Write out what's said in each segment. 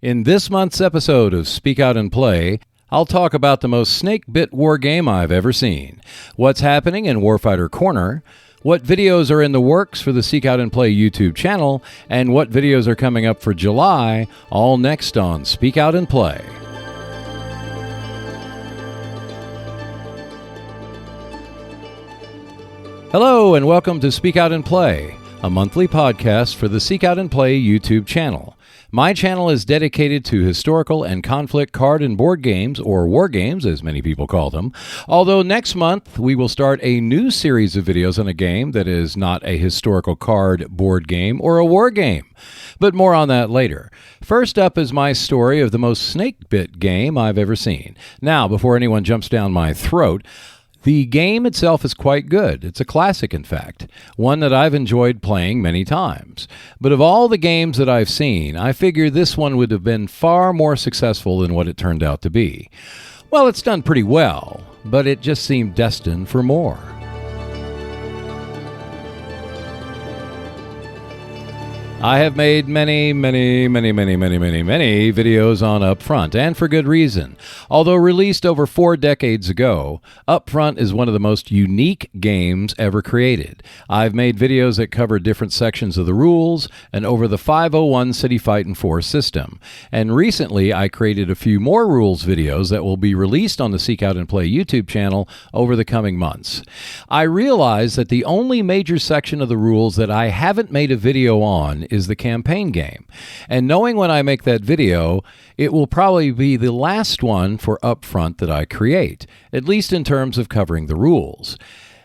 In this month's episode of Speak Out and Play, I'll talk about the most Snakebit war game I've ever seen, what's happening in Warfighter Corner, what videos are in the works for the Seek Out and Play YouTube channel, and what videos are coming up for July, all next on Speak Out and Play. Hello and welcome to Speak Out and Play, a monthly podcast for the Seek Out and Play YouTube channel. My channel is dedicated to historical and conflict card and board games, or war games as many people call them, although next month we will start a new series of videos on a game that is not a historical card, board game, or a war game. But more on that later. First up is my story of the most Snakebit game I've ever seen. Now, before anyone jumps down my throat, the game itself is quite good. It's a classic, in fact, one that I've enjoyed playing many times. But of all the games that I've seen, I figure this one would have been far more successful than what it turned out to be. Well, it's done pretty well, but it just seemed destined for more. I have made many videos on Upfront, and for good reason. Although released over 4 decades ago, Upfront is one of the most unique games ever created. I've made videos that cover different sections of the rules and over the 501 City Fightin' 4 system. And recently, I created a few more rules videos that will be released on the Seek Out and Play YouTube channel over the coming months. I realize that the only major section of the rules that I haven't made a video on is the campaign game. And knowing when I make that video, it will probably be the last one for Upfront that I create, at least in terms of covering the rules.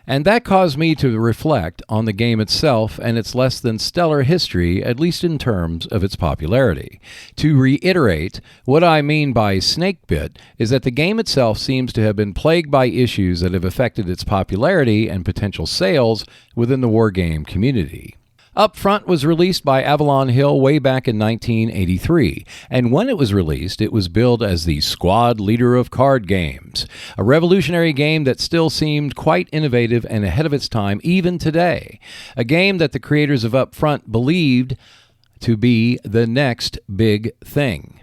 And that caused me to reflect on the game itself and its less than stellar history, at least in terms of its popularity. To reiterate, what I mean by Snakebit is that the game itself seems to have been plagued by issues that have affected its popularity and potential sales within the wargame community. Upfront was released by Avalon Hill way back in 1983, and when it was released, it was billed as the squad leader of card games, a revolutionary game that still seemed quite innovative and ahead of its time even today, a game that the creators of Upfront believed to be the next big thing.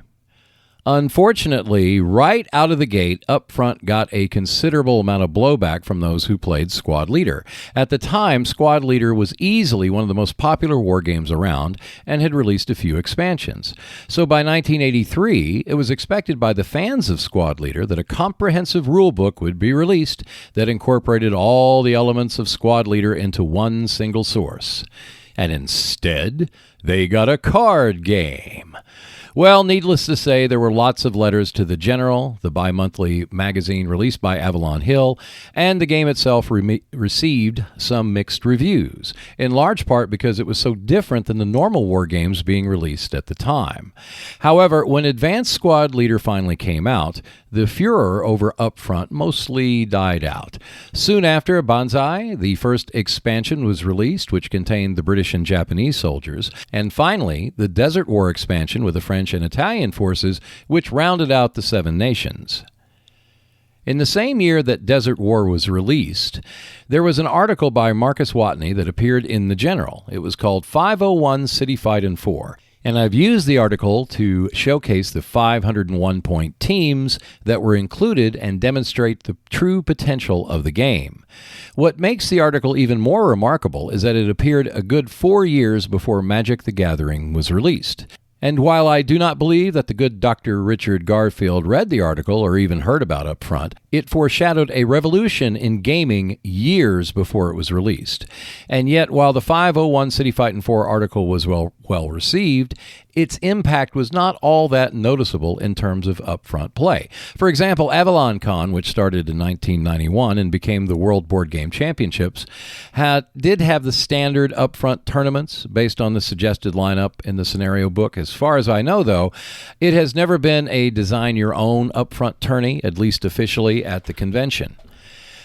Unfortunately, right out of the gate, Upfront got a considerable amount of blowback from those who played Squad Leader. At the time, Squad Leader was easily one of the most popular war games around and had released a few expansions. So by 1983, it was expected by the fans of Squad Leader that a comprehensive rulebook would be released that incorporated all the elements of Squad Leader into one single source. And instead, they got a card game. Well, needless to say, there were lots of letters to the General, the bi-monthly magazine released by Avalon Hill, and the game itself received some mixed reviews, in large part because it was so different than the normal war games being released at the time. However, when Advanced Squad Leader finally came out, the furor over Upfront mostly died out. Soon after, Banzai, the first expansion, was released, which contained the British and Japanese soldiers, and finally, the Desert War expansion with the French and Italian forces, which rounded out the 7 nations. In the same year that Desert War was released, there was an article by Marcus Watney that appeared in The General. It was called 501 City Fightin' 4. And I've used the article to showcase the 501-point teams that were included and demonstrate the true potential of the game. What makes the article even more remarkable is that it appeared a good 4 years before Magic the Gathering was released. And while I do not believe that the good Dr. Richard Garfield read the article or even heard about Upfront, it foreshadowed a revolution in gaming years before it was released. And yet, while the 501 City Fightin' 4 article was well received, its impact was not all that noticeable in terms of Upfront play. For example, AvalonCon, which started in 1991 and became the World Board Game Championships, did have the standard Upfront tournaments based on the suggested lineup in the scenario book. As far as I know, though, it has never been a design-your-own Upfront tourney, at least officially, at the convention.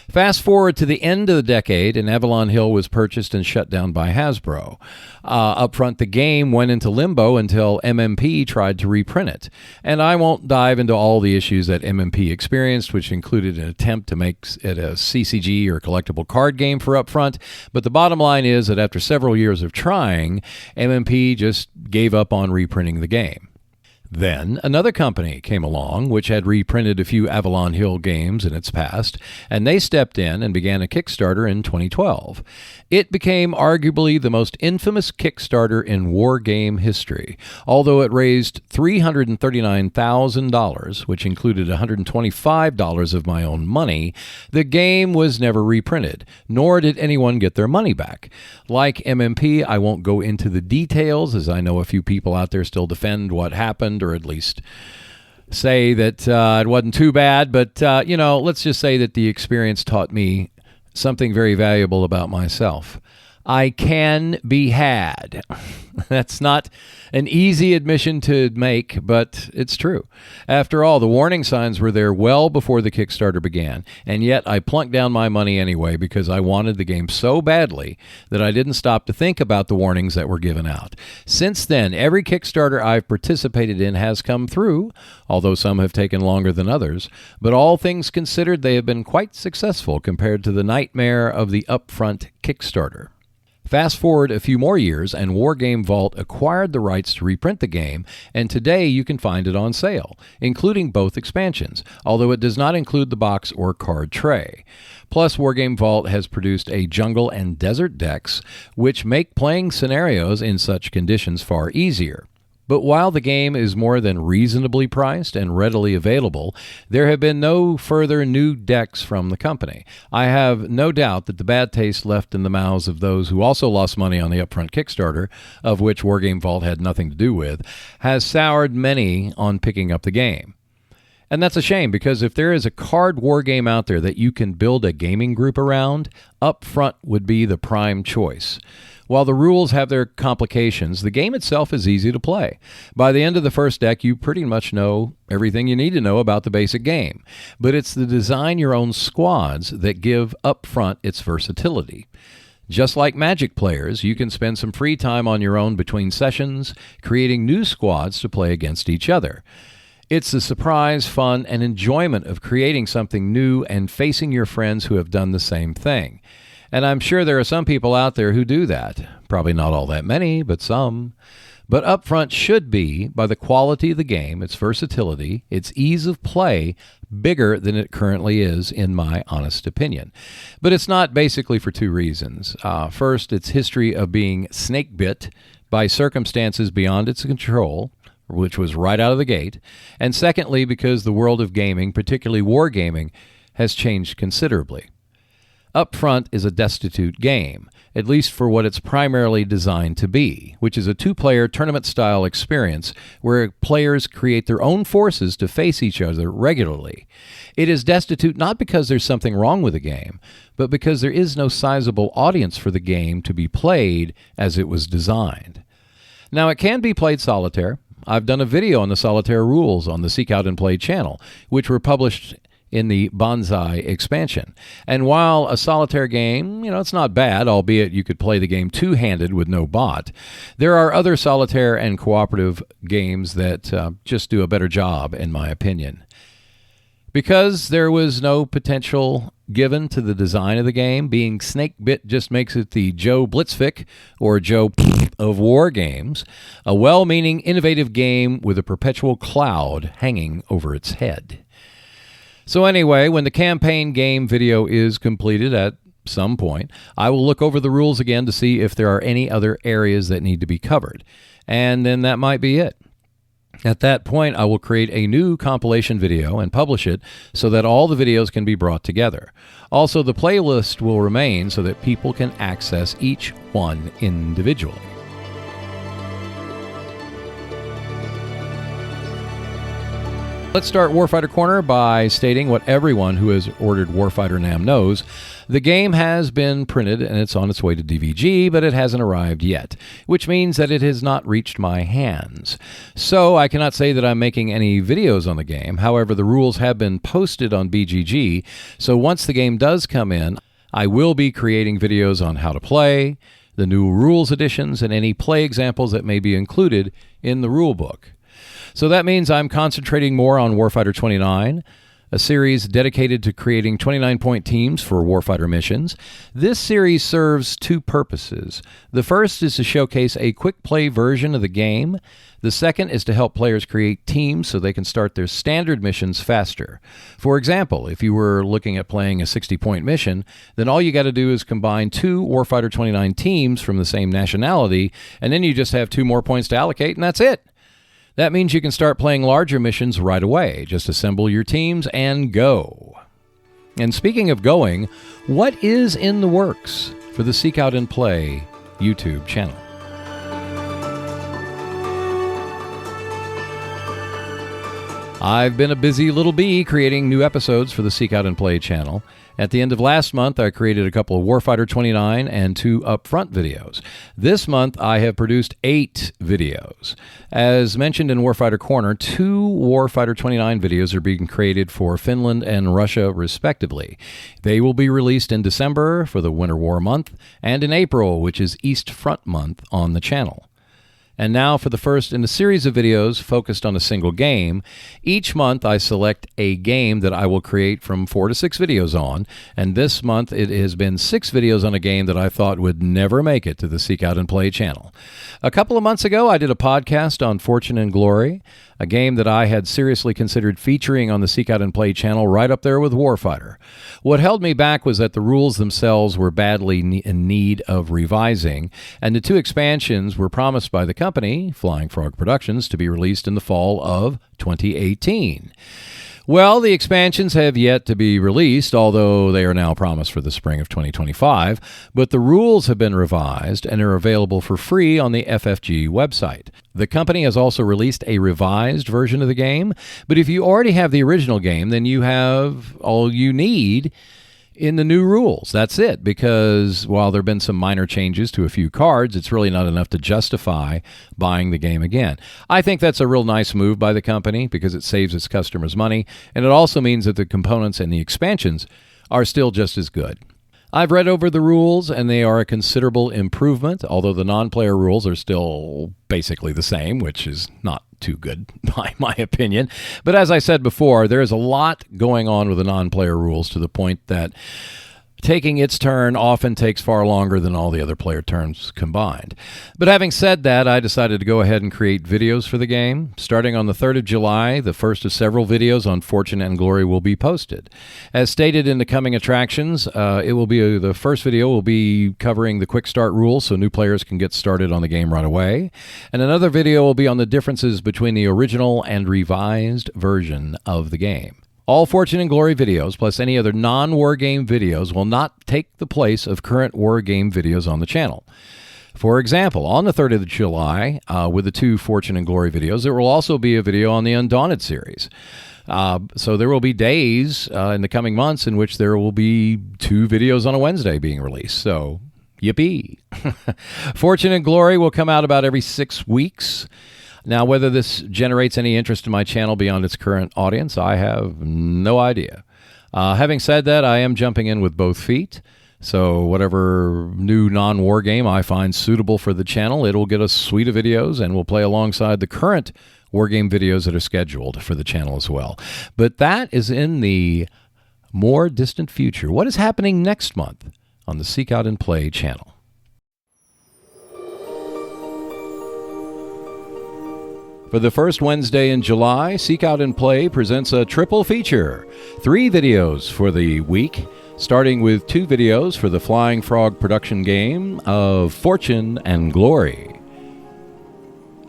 Fast forward to the end of the decade, and Avalon Hill was purchased and shut down by Hasbro. Upfront, the game went into limbo until MMP tried to reprint it. And I won't dive into all the issues that MMP experienced, which included an attempt to make it a CCG or collectible card game for Upfront. But the bottom line is that after several years of trying, MMP just gave up on reprinting the game. Then another company came along which had reprinted a few Avalon Hill games in its past, and they stepped in and began a Kickstarter in 2012. It became arguably the most infamous Kickstarter in war game history. Although it raised $339,000, which included $125 of my own money, the game was never reprinted, nor did anyone get their money back. Like MMP, I won't go into the details, as I know a few people out there still defend what happened, or at least say that it wasn't too bad. But, let's just say that the experience taught me something very valuable about myself. I can be had. That's not an easy admission to make, but it's true. After all, the warning signs were there well before the Kickstarter began, and yet I plunked down my money anyway because I wanted the game so badly that I didn't stop to think about the warnings that were given out. Since then, every Kickstarter I've participated in has come through, although some have taken longer than others, but all things considered, they have been quite successful compared to the nightmare of the upfront Kickstarter. Fast forward a few more years, and Wargame Vault acquired the rights to reprint the game, and today you can find it on sale, including both expansions, although it does not include the box or card tray. Plus, Wargame Vault has produced a jungle and desert decks, which make playing scenarios in such conditions far easier. But while the game is more than reasonably priced and readily available, there have been no further new decks from the company. I have no doubt that the bad taste left in the mouths of those who also lost money on the upfront Kickstarter, of which Wargame Vault had nothing to do with, has soured many on picking up the game. And that's a shame, because if there is a card war game out there that you can build a gaming group around, Upfront would be the prime choice. While the rules have their complications, the game itself is easy to play. By the end of the first deck, you pretty much know everything you need to know about the basic game. But it's the design your own squads that give Upfront its versatility. Just like Magic players, you can spend some free time on your own between sessions, creating new squads to play against each other. It's the surprise, fun, and enjoyment of creating something new and facing your friends who have done the same thing. And I'm sure there are some people out there who do that. Probably not all that many, but some. But Upfront should be, by the quality of the game, its versatility, its ease of play, bigger than it currently is, in my honest opinion. But it's not, basically for two reasons. First, its history of being snakebit by circumstances beyond its control, which was right out of the gate. And secondly, because the world of gaming, particularly wargaming, has changed considerably. Upfront is a destitute game, at least for what it's primarily designed to be, which is a two-player tournament-style experience where players create their own forces to face each other regularly. It is destitute not because there's something wrong with the game, but because there is no sizable audience for the game to be played as it was designed. Now, it can be played solitaire. I've done a video on the solitaire rules on the Seek Out and Play channel, which were published in the Bonsai expansion. And while a solitaire game, it's not bad, albeit you could play the game two-handed with no bot, there are other solitaire and cooperative games that just do a better job, in my opinion. Because there was no potential given to the design of the game, being Snakebit just makes it the Joe Blitzvic, or Joe of war games, a well-meaning, innovative game with a perpetual cloud hanging over its head. So anyway, when the campaign game video is completed at some point, I will look over the rules again to see if there are any other areas that need to be covered. And then that might be it. At that point, I will create a new compilation video and publish it so that all the videos can be brought together. Also, the playlist will remain so that people can access each one individually. Let's start Warfighter Corner by stating what everyone who has ordered Warfighter NAM knows. The game has been printed and it's on its way to DVG, but it hasn't arrived yet, which means that it has not reached my hands. So I cannot say that I'm making any videos on the game. However, the rules have been posted on BGG, so once the game does come in, I will be creating videos on how to play, the new rules additions, and any play examples that may be included in the rulebook. So that means I'm concentrating more on Warfighter 29, a series dedicated to creating 29-point teams for Warfighter missions. This series serves two purposes. The first is to showcase a quick play version of the game. The second is to help players create teams so they can start their standard missions faster. For example, if you were looking at playing a 60-point mission, then all you got to do is combine two Warfighter 29 teams from the same nationality, and then you just have 2 more points to allocate, and that's it. That means you can start playing larger missions right away. Just assemble your teams and go. And speaking of going, what is in the works for the Seek Out and Play YouTube channel? I've been a busy little bee creating new episodes for the Seek Out and Play channel. At the end of last month, I created a couple of Warfighter 29 and 2 upfront videos. This month, I have produced 8 videos. As mentioned in Warfighter Corner, 2 Warfighter 29 videos are being created for Finland and Russia, respectively. They will be released in December for the Winter War month, and in April, which is East Front month, on the channel. And now for the first in a series of videos focused on a single game. Each month I select a game that I will create from 4 to 6 videos on, and this month it has been 6 videos on a game that I thought would never make it to the Seek Out and Play channel. A couple of months ago I did a podcast on Fortune and Glory, a game that I had seriously considered featuring on the Seek Out and Play channel, right up there with Warfighter. What held me back was that the rules themselves were badly in need of revising, and the 2 expansions were promised by the company, Flying Frog Productions, to be released in the fall of 2018. Well, the expansions have yet to be released, although they are now promised for the spring of 2025, but the rules have been revised and are available for free on the FFG website. The company has also released a revised version of the game, but if you already have the original game, then you have all you need in the new rules. That's it, because while there have been some minor changes to a few cards, it's really not enough to justify buying the game again. I think that's a real nice move by the company because it saves its customers money, and it also means that the components and the expansions are still just as good. I've read over the rules, and they are a considerable improvement, although the non-player rules are still basically the same, which is not too good, by my opinion. But as I said before, there is a lot going on with the non-player rules to the point that taking its turn often takes far longer than all the other player turns combined. But having said that, I decided to go ahead and create videos for the game. Starting on the 3rd of July, the first of several videos on Fortune and Glory will be posted. As stated in the coming attractions, the first video will be covering the quick start rules so new players can get started on the game right away. And another video will be on the differences between the original and revised version of the game. All Fortune and Glory videos, plus any other non-war game videos, will not take the place of current war game videos on the channel. For example, on the 3rd of July, with the 2 Fortune and Glory videos, there will also be a video on the Undaunted series. So there will be days in the coming months in which there will be 2 videos on a Wednesday being released. So, yippee! Fortune and Glory will come out about every 6 weeks. Now, whether this generates any interest in my channel beyond its current audience, I have no idea. Having said that, I am jumping in with both feet. So whatever new non-war game I find suitable for the channel, it'll get a suite of videos and will play alongside the current war game videos that are scheduled for the channel as well. But that is in the more distant future. What is happening next month on the Seek Out and Play channel? For the first Wednesday in July, Seek Out and Play presents a triple feature. 3 videos for the week, starting with 2 videos for the Flying Frog production game of Fortune and Glory.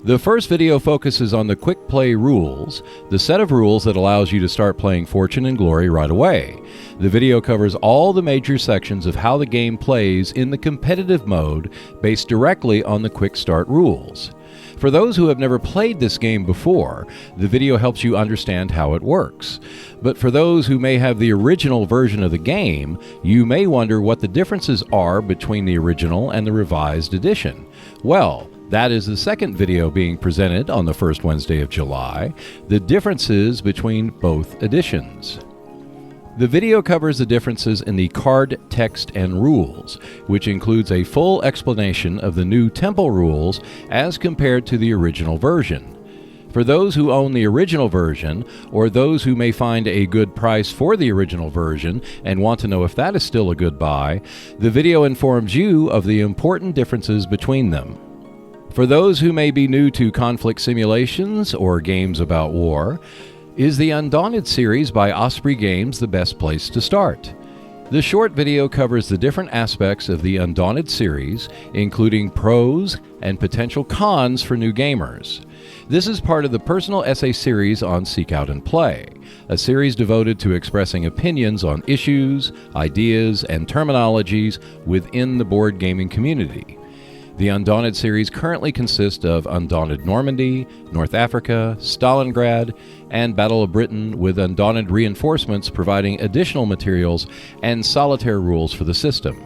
The first video focuses on the quick play rules, the set of rules that allows you to start playing Fortune and Glory right away. The video covers all the major sections of how the game plays in the competitive mode based directly on the quick start rules. For those who have never played this game before, the video helps you understand how it works. But for those who may have the original version of the game, you may wonder what the differences are between the original and the revised edition. Well, that is the second video being presented on the first Wednesday of July, the differences between both editions. The video covers the differences in the card text and rules, which includes a full explanation of the new temple rules as compared to the original version. For those who own the original version, or those who may find a good price for the original version and want to know if that is still a good buy, the video informs you of the important differences between them. For those who may be new to conflict simulations or games about war, is the Undaunted series by Osprey Games the best place to start? The short video covers the different aspects of the Undaunted series, including pros and potential cons for new gamers. This is part of the personal essay series on Seek Out and Play, a series devoted to expressing opinions on issues, ideas, and terminologies within the board gaming community. The Undaunted series currently consists of Undaunted Normandy, North Africa, Stalingrad, and Battle of Britain, with Undaunted reinforcements providing additional materials and solitaire rules for the system.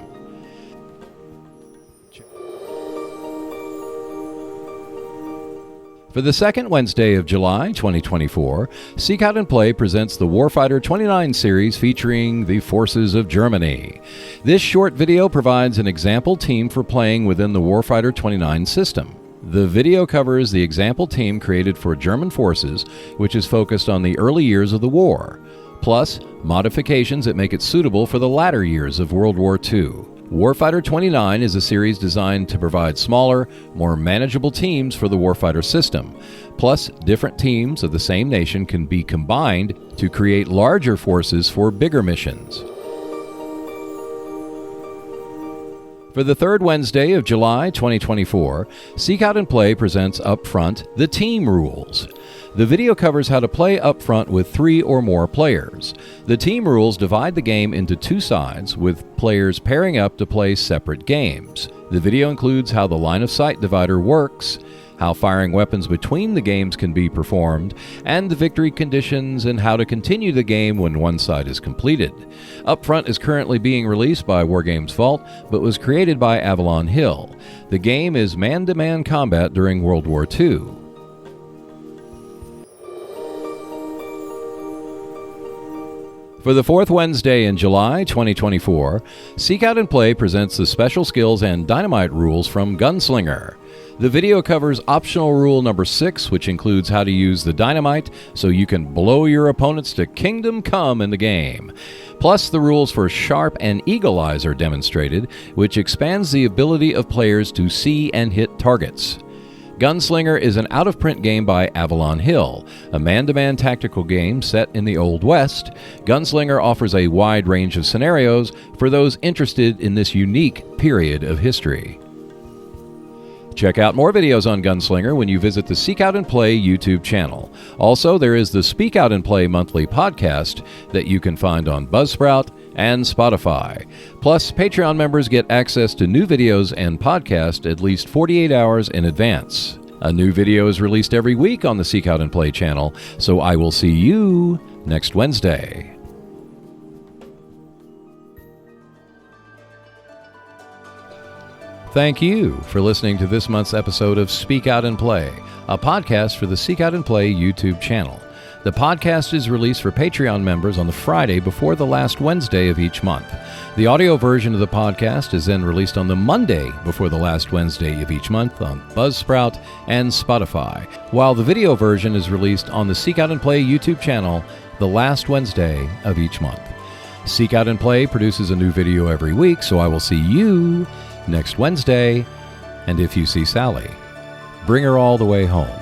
For the second Wednesday of July 2024, Seek Out and Play presents the Warfighter 29 series featuring the forces of Germany. This short video provides an example team for playing within the Warfighter 29 system. The video covers the example team created for German forces, which is focused on the early years of the war, plus modifications that make it suitable for the latter years of World War II. Warfighter 29 is a series designed to provide smaller, more manageable teams for the Warfighter system. Plus, different teams of the same nation can be combined to create larger forces for bigger missions. For the third Wednesday of July 2024, Seek Out and Play presents Upfront the Team Rules. The video covers how to play upfront with 3 or more players. The team rules divide the game into 2 sides, with players pairing up to play separate games. The video includes how the line of sight divider works, how firing weapons between the games can be performed, and the victory conditions and how to continue the game when one side is completed. Upfront is currently being released by Wargames Vault, but was created by Avalon Hill. The game is man-to-man combat during World War II. For the fourth Wednesday in July 2024, Seek Out and Play presents the Special Skills and Dynamite rules from Gunslinger. The video covers optional rule number 6, which includes how to use the dynamite so you can blow your opponents to kingdom come in the game. Plus, the rules for Sharp and Eagle Eyes are demonstrated, which expands the ability of players to see and hit targets. Gunslinger is an out-of-print game by Avalon Hill, a man-to-man tactical game set in the Old West. Gunslinger offers a wide range of scenarios for those interested in this unique period of history. Check out more videos on Gunslinger when you visit the Seek Out and Play YouTube channel. Also, there is the Speak Out and Play monthly podcast that you can find on Buzzsprout and Spotify. Plus, Patreon members get access to new videos and podcasts at least 48 hours in advance. A new video is released every week on the Seek Out and Play channel, so I will see you next Wednesday. Thank you for listening to this month's episode of Speak Out and Play, a podcast for the Seek Out and Play YouTube channel. The podcast is released for Patreon members on the Friday before the last Wednesday of each month. The audio version of the podcast is then released on the Monday before the last Wednesday of each month on Buzzsprout and Spotify, while the video version is released on the Seek Out and Play YouTube channel the last Wednesday of each month. Seek Out and Play produces a new video every week, so I will see you next Wednesday, and if you see Sally, bring her all the way home.